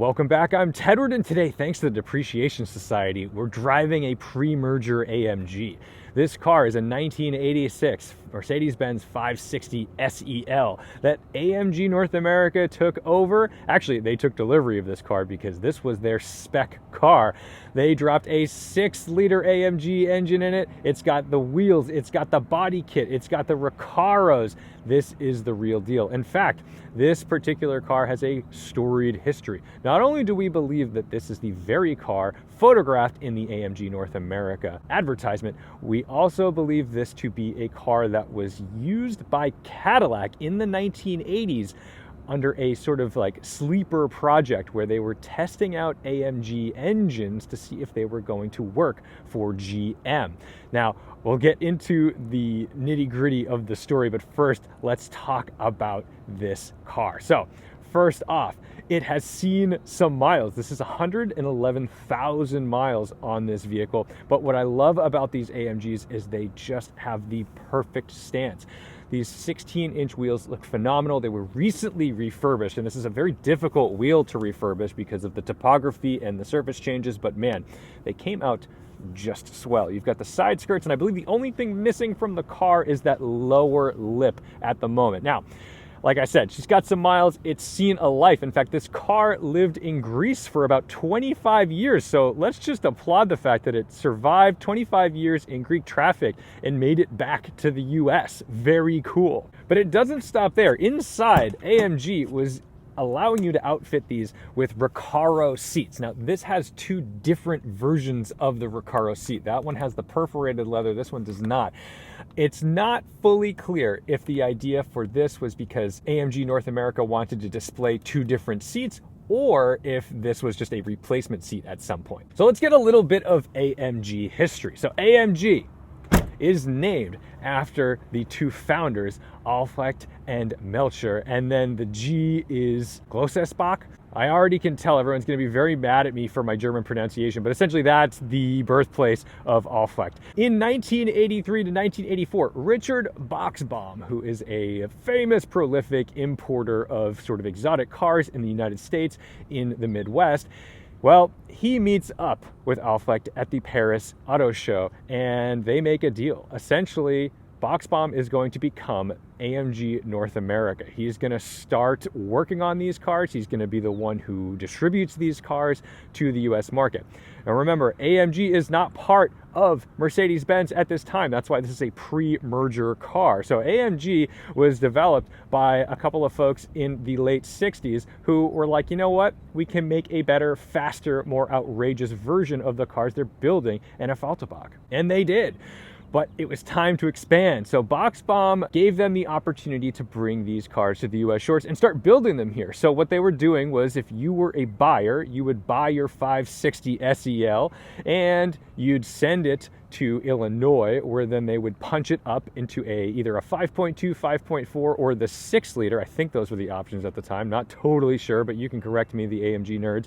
Welcome back, I'm Tedward, and today, thanks to the Depreciation Society, we're driving a pre-merger AMG. This car is a 1986 Mercedes-Benz 560 SEL that AMG North America took over. Actually, they took delivery of this car because this was their spec car. They dropped a 6-liter AMG engine in it. It's got the wheels, it's got the body kit, it's got the Recaros. This is the real deal. In fact, this particular car has a storied history. Not only do we believe that this is the very car photographed in the AMG North America advertisement, we also believe this to be a car that was used by Cadillac in the 1980s under a sort of like sleeper project where they were testing out AMG engines to see if they were going to work for GM. Now, we'll get into the nitty-gritty of the story, but first, let's talk about this car. So, first off, it has seen some miles. This is 111,000 miles on this vehicle. But what I love about these AMGs is they just have the perfect stance. These 16-inch wheels look phenomenal. They were recently refurbished, and this is a very difficult wheel to refurbish because of the topography and the surface changes, but man, they came out just swell. You've got the side skirts, and I believe the only thing missing from the car is that lower lip at the moment. Now, like I said, she's got some miles. It's seen a life. In fact, this car lived in Greece for about 25 years. So let's just applaud the fact that it survived 25 years in Greek traffic and made it back to the US. Very cool. But it doesn't stop there. Inside, AMG was allowing you to outfit these with Recaro seats. Now, this has two different versions of the Recaro seat. That one has the perforated leather, this one does not. It's not fully clear if the idea for this was because AMG North America wanted to display two different seats or if this was just a replacement seat at some point. So let's get a little bit of AMG history. So AMG is named after the two founders, Albrecht and Melcher, and then the G is Glossesbach. I already can tell everyone's going to be very mad at me for my German pronunciation, but essentially that's the birthplace of Albrecht. In 1983 to 1984, Richard Boxbaum, who is a famous, prolific importer of sort of exotic cars in the United States in the Midwest, well, he meets up with Albrecht at the Paris Auto Show, and they make a deal. Essentially, Boxbaum is going to become AMG North America. He's going to start working on these cars. He's going to be the one who distributes these cars to the US market. Now remember, AMG is not part of Mercedes-Benz at this time. That's why this is a pre-merger car. So AMG was developed by a couple of folks in the late 60s who were like, you know what? We can make a better, faster, more outrageous version of the cars they're building in a Falterbach. And they did. But it was time to expand. So Boxbaum gave them the opportunity to bring these cars to the US shores and start building them here. So what they were doing was, if you were a buyer, you would buy your 560 SEL and you'd send it to Illinois, where then they would punch it up into either a 5.2, 5.4, or the 6-liter. I think those were the options at the time. Not totally sure, but you can correct me, the AMG nerds.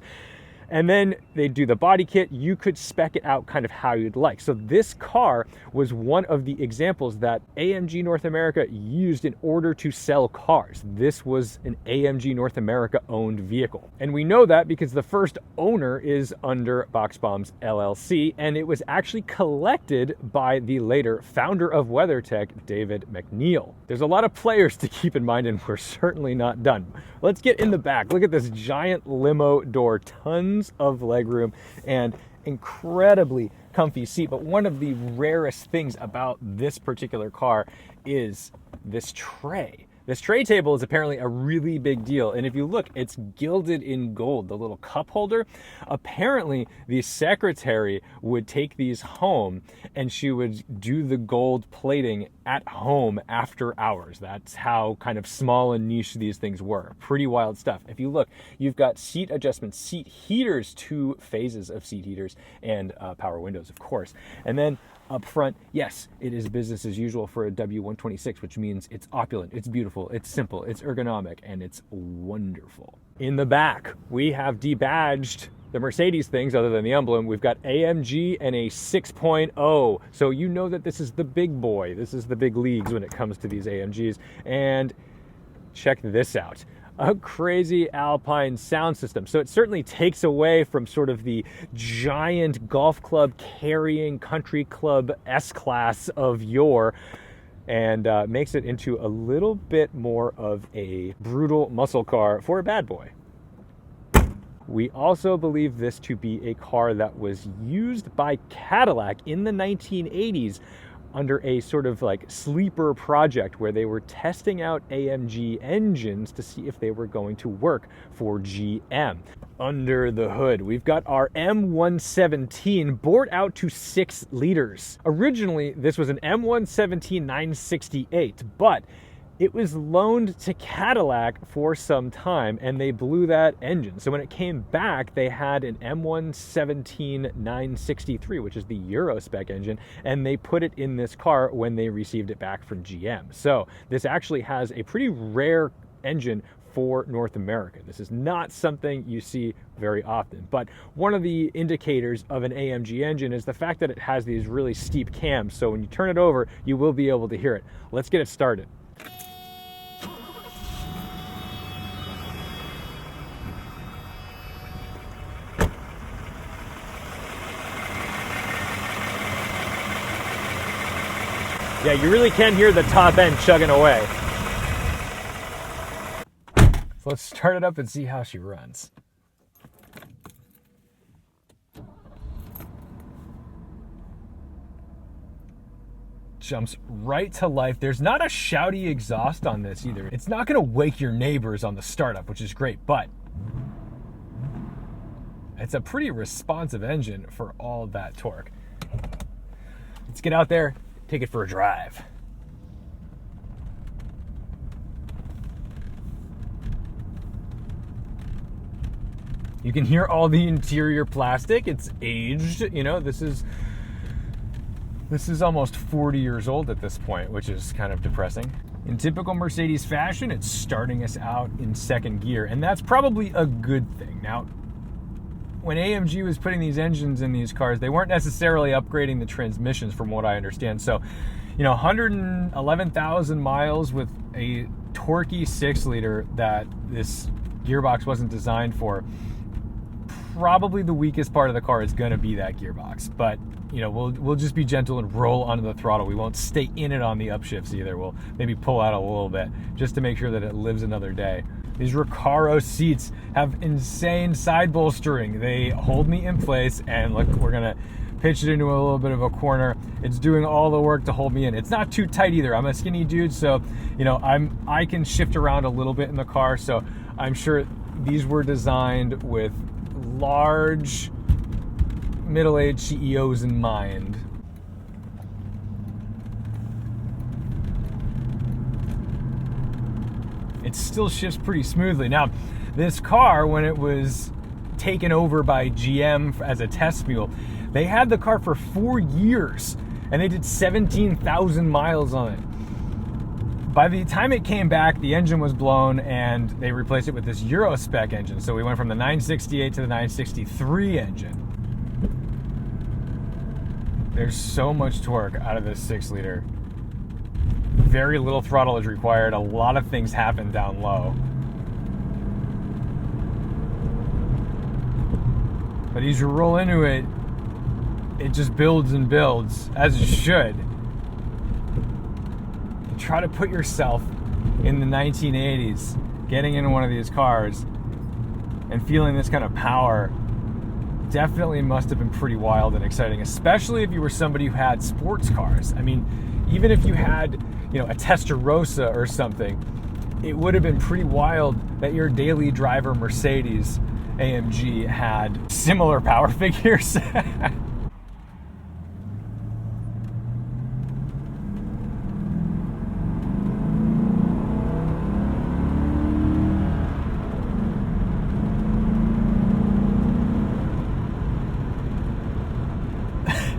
And then they'd do the body kit. You could spec it out kind of how you'd like. So this car was one of the examples that AMG North America used in order to sell cars. This was an AMG North America owned vehicle. And we know that because the first owner is under Boxbaum's LLC, and it was actually collected by the later founder of WeatherTech, David McNeil. There's a lot of players to keep in mind, and we're certainly not done. Let's get in the back. Look at this giant limo door, tons of legroom and incredibly comfy seat. But one of the rarest things about this particular car is this tray. This tray table is apparently a really big deal, and if you look, it's gilded in gold, the little cup holder. Apparently, the secretary would take these home, and she would do the gold plating at home after hours. That's how kind of small and niche these things were. Pretty wild stuff. If you look, you've got seat adjustments, seat heaters, 2 phases of seat heaters, and power windows, of course. And then up front, yes, it is business as usual for a W126, which means it's opulent, it's beautiful, it's simple, it's ergonomic, and it's wonderful. In the back, we have debadged the Mercedes things other than the emblem. We've got AMG and a 6.0. So you know that this is the big boy. This is the big leagues when it comes to these AMGs. And check this out. a crazy Alpine sound system. So it certainly takes away from sort of the giant golf club carrying country club S-Class of yore, and makes it into a little bit more of a brutal muscle car for a bad boy. We also believe this to be a car that was used by Cadillac in the 1980s under a sort of like sleeper project where they were testing out AMG engines to see if they were going to work for GM. Under the hood, we've got our M117 bored out to 6 liters. Originally, this was an M117 968, but it was loaned to Cadillac for some time and they blew that engine. So when it came back, they had an M117 963, which is the Euro spec engine, and they put it in this car when they received it back from GM. So this actually has a pretty rare engine for North America. This is not something you see very often, but one of the indicators of an AMG engine is the fact that it has these really steep cams. So when you turn it over, you will be able to hear it. Let's get it started. Yeah, you really can hear the top end chugging away. So let's start it up and see how she runs. Jumps right to life. There's not a shouty exhaust on this either. It's not gonna wake your neighbors on the startup, which is great, but it's a pretty responsive engine for all that torque. Let's get out there, take it for a drive. You can hear all the interior plastic. It's aged, you know, this is almost 40 years old at this point, which is kind of depressing. In typical Mercedes fashion, it's starting us out in second gear, and that's probably a good thing. Now, when AMG was putting these engines in these cars, they weren't necessarily upgrading the transmissions from what I understand. So, you know, 111,000 miles with a torquey 6-liter that this gearbox wasn't designed for, probably the weakest part of the car is going to be that gearbox. But, you know, we'll just be gentle and roll onto the throttle. We won't stay in it on the upshifts either. We'll maybe pull out a little bit just to make sure that it lives another day. These Recaro seats have insane side bolstering. They hold me in place, and look, we're gonna pitch it into a little bit of a corner. It's doing all the work to hold me in. It's not too tight either. I'm a skinny dude, so you know I can shift around a little bit in the car. So I'm sure these were designed with large middle-aged CEOs in mind. It still shifts pretty smoothly. Now, this car, when it was taken over by GM as a test mule, they had the car for 4 years and they did 17,000 miles on it. By the time it came back, the engine was blown and they replaced it with this Euro spec engine. So we went from the 968 to the 963 engine. There's so much torque out of this 6-liter. Very little throttle is required. A lot of things happen down low. But as you roll into it, it just builds and builds, as it should. Try to put yourself in the 1980s, getting into one of these cars and feeling this kind of power. Definitely must have been pretty wild and exciting, especially if you were somebody who had sports cars. I mean, even if you had, you know, a Testarossa or something, it would have been pretty wild that your daily driver Mercedes AMG had similar power figures.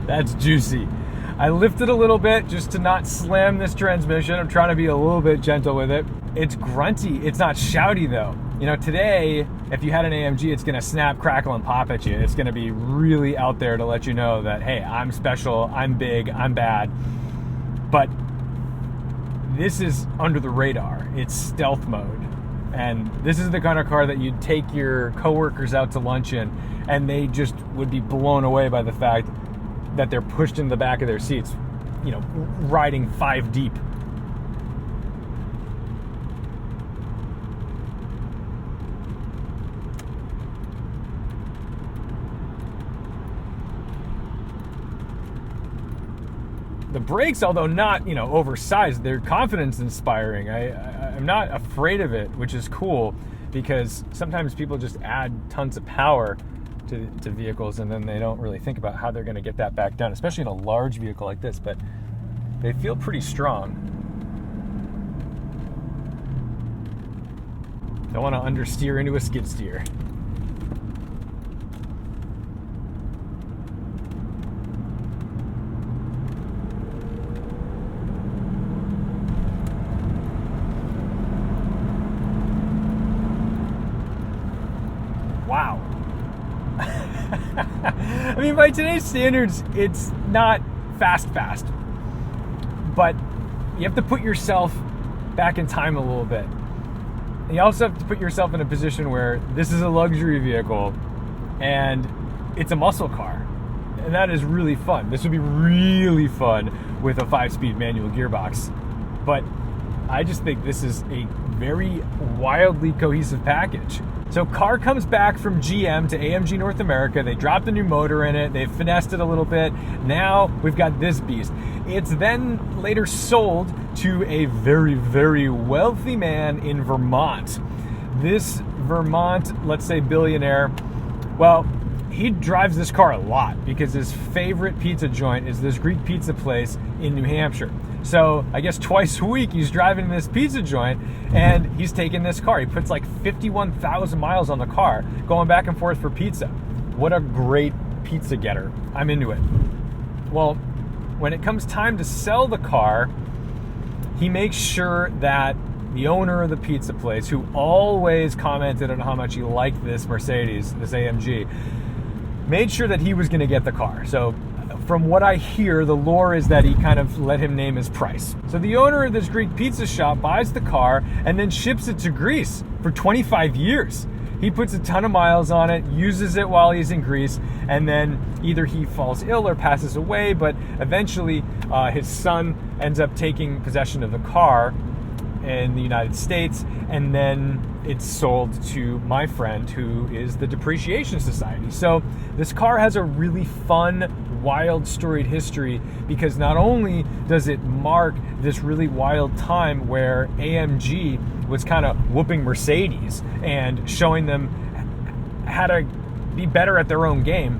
That's juicy. I lifted a little bit just to not slam this transmission. I'm trying to be a little bit gentle with it. It's grunty. It's not shouty though. You know, today, if you had an AMG, it's gonna snap, crackle, and pop at you. It's gonna be really out there to let you know that, hey, I'm special, I'm big, I'm bad. But this is under the radar. It's stealth mode. And this is the kind of car that you'd take your coworkers out to lunch in, and they just would be blown away by the fact that they're pushed in the back of their seats, you know, riding 5 deep. The brakes, although not, you know, oversized, they're confidence inspiring. I'm not afraid of it, which is cool, because sometimes people just add tons of power to vehicles and then they don't really think about how they're going to get that back down, especially in a large vehicle like this, but they feel pretty strong. Don't want to understeer into a skid steer. Wow. I mean, by today's standards, it's not fast, but you have to put yourself back in time a little bit. And you also have to put yourself in a position where this is a luxury vehicle and it's a muscle car. And that is really fun. This would be really fun with a 5-speed manual gearbox. But I just think this is a very wildly cohesive package. So car comes back from GM to AMG North America. They dropped a new motor in it. They finessed it a little bit. Now we've got this beast. It's then later sold to a very, very wealthy man in Vermont. This Vermont, let's say billionaire, well, he drives this car a lot because his favorite pizza joint is this Greek pizza place in New Hampshire. So I guess twice a week he's driving this pizza joint and he's taking this car. He puts like 51,000 miles on the car going back and forth for pizza. What a great pizza getter. I'm into it. Well, when it comes time to sell the car, he makes sure that the owner of the pizza place, who always commented on how much he liked this Mercedes, this AMG, made sure that he was going to get the car. So from what I hear, the lore is that he kind of let him name his price. So the owner of this Greek pizza shop buys the car and then ships it to Greece for 25 years. He puts a ton of miles on it, uses it while he's in Greece, and then either he falls ill or passes away, but eventually his son ends up taking possession of the car in the United States, and then it's sold to my friend who is the Depreciation Society. So this car has a really fun, wild, storied history, because not only does it mark this really wild time where AMG was kind of whooping Mercedes and showing them how to be better at their own game,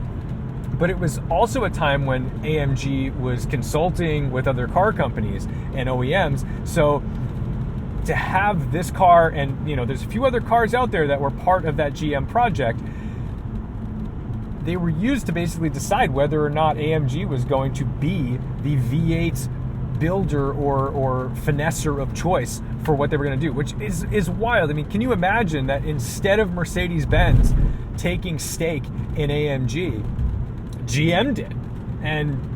but it was also a time when AMG was consulting with other car companies and OEMs. So to have this car, and you know, there's a few other cars out there that were part of that GM project, they were used to basically decide whether or not AMG was going to be the V8 builder or finesser of choice for what they were going to do, which is wild. I mean, can you imagine that instead of Mercedes-Benz taking stake in AMG, GM did, and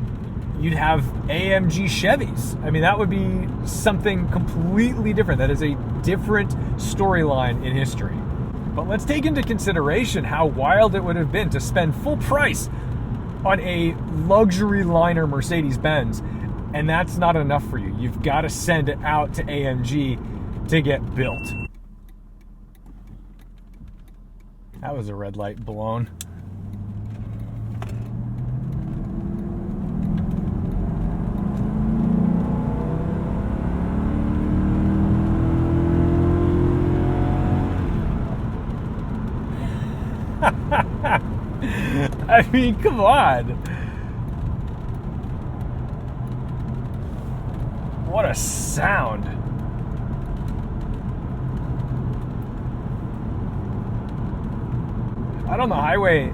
you'd have AMG Chevys. I mean, that would be something completely different. That is a different storyline in history. But let's take into consideration how wild it would have been to spend full price on a luxury liner Mercedes-Benz, and that's not enough for you. You've got to send it out to AMG to get built. That was a red light blown. I mean, come on. What a sound. Out on the highway,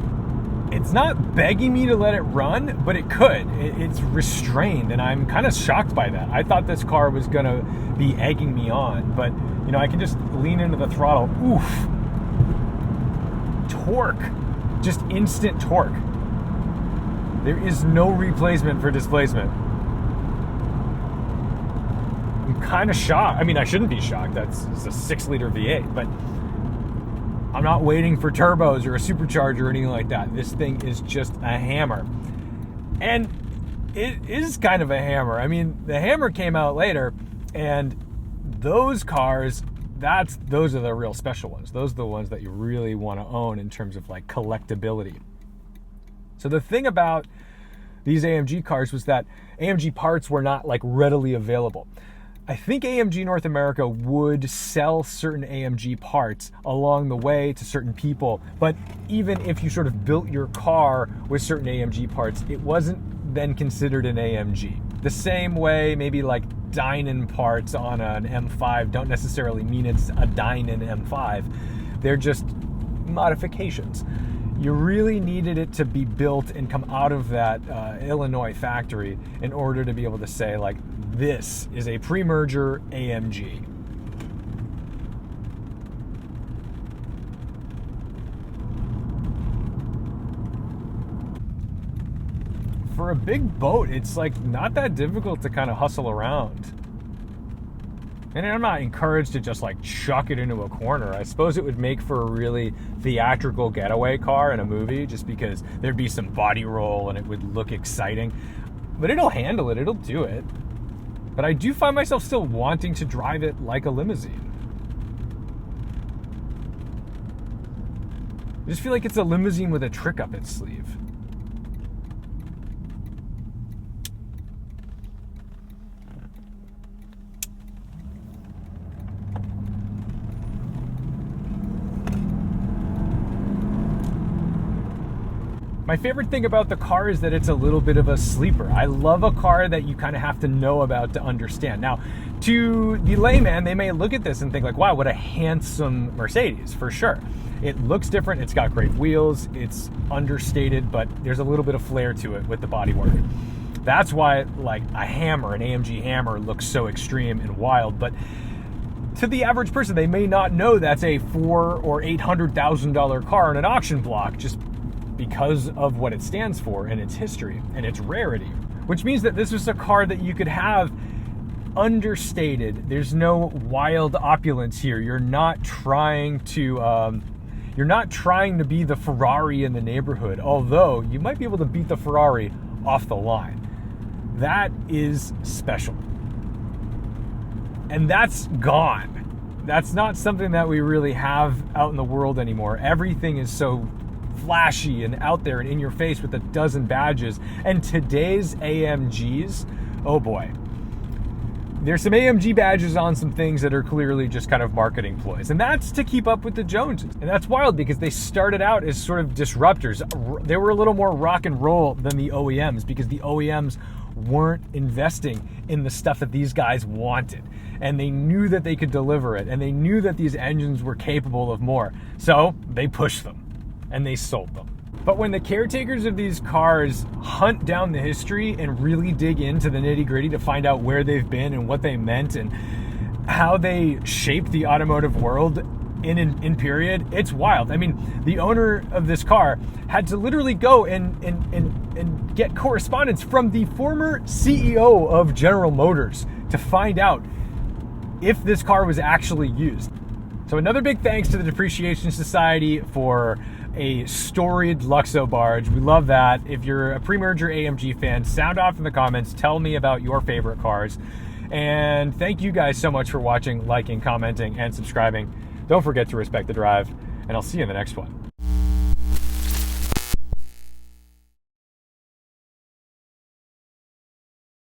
it's not begging me to let it run, but it could. It's restrained, and I'm kind of shocked by that. I thought this car was going to be egging me on, but you know, I can just lean into the throttle. Oof. Torque. Just instant torque. There is no replacement for displacement. kind of shocked. I mean, I shouldn't be shocked. It's a 6-liter V8, but I'm not waiting for turbos or a supercharger or anything like that. This thing is just a hammer. And it is kind of a hammer. I mean, the Hammer came out later, and those cars, those are the real special ones. Those are the ones that you really want to own in terms of like collectability. So the thing about these AMG cars was that AMG parts were not like readily available. I think AMG North America would sell certain AMG parts along the way to certain people, but even if you sort of built your car with certain AMG parts, it wasn't then considered an AMG. The same way maybe like Dynon parts on an M5 don't necessarily mean it's a Dynon M5. They're just modifications. You really needed it to be built and come out of that Illinois factory in order to be able to say, like, this is a pre-merger AMG. For a big boat, it's like not that difficult to kind of hustle around. And I'm not encouraged to just like chuck it into a corner. I suppose it would make for a really theatrical getaway car in a movie, just because there'd be some body roll and it would look exciting. But it'll handle it, it'll do it. But I do find myself still wanting to drive it like a limousine. I just feel like it's a limousine with a trick up its sleeve. My favorite thing about the car is that it's a little bit of a sleeper. I love a car that you kind of have to know about to understand. Now, to the layman, they may look at this and think like, wow, what a handsome Mercedes, for sure. It looks different, it's got great wheels, it's understated, but there's a little bit of flair to it with the bodywork. That's why like a Hammer, an AMG Hammer, looks so extreme and wild, but to the average person, they may not know that's a $400,000 or $800,000 car in an auction block, just because of what it stands for and its history and its rarity, which means that this is a car that you could have understated. There's no wild opulence here. You're not trying to be the Ferrari in the neighborhood, although you might be able to beat the Ferrari off the line. That is special. And that's gone. That's not something that we really have out in the world anymore. Everything is so flashy and out there and in your face with a dozen badges. And today's AMGs, oh boy. There's some AMG badges on some things that are clearly just kind of marketing ploys. And that's to keep up with the Joneses. And that's wild because they started out as sort of disruptors. They were a little more rock and roll than the OEMs because the OEMs weren't investing in the stuff that these guys wanted. And they knew that they could deliver it. And they knew that these engines were capable of more. So they pushed them and they sold them. But when the caretakers of these cars hunt down the history and really dig into the nitty-gritty to find out where they've been and what they meant and how they shaped the automotive world in period, it's wild. I mean, the owner of this car had to literally go and get correspondence from the former CEO of General Motors to find out if this car was actually used. So another big thanks to the Depreciation Society for a storied Luxo barge. We love that. If you're a pre-merger AMG fan, sound off in the comments. Tell me about your favorite cars. And thank you guys so much for watching, liking, commenting, and subscribing. Don't forget to respect the drive, and I'll see you in the next one.